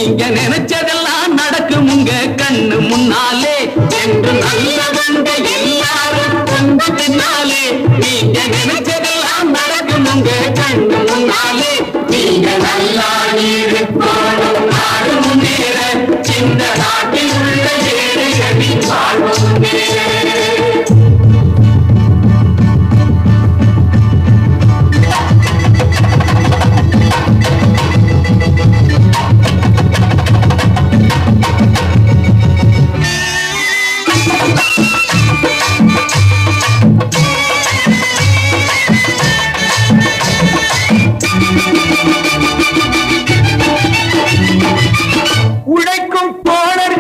நீங்க நினைச்சதெல்லாம் நடக்கும் உங்க கண்ணு முன்னாலே என்று நல்லவங்க எல்லாரும் உங்க பின்னாலே நீங்க நினைச்சதெல்லாம் நடக்கும் உங்க கண்ணு முன்னாலே நீங்க நல்லா இருக்கணும் நாடு முன்னேற இந்த நாட்டில் உள்ள ஏழைகளின் வாழ்வு முன்னேற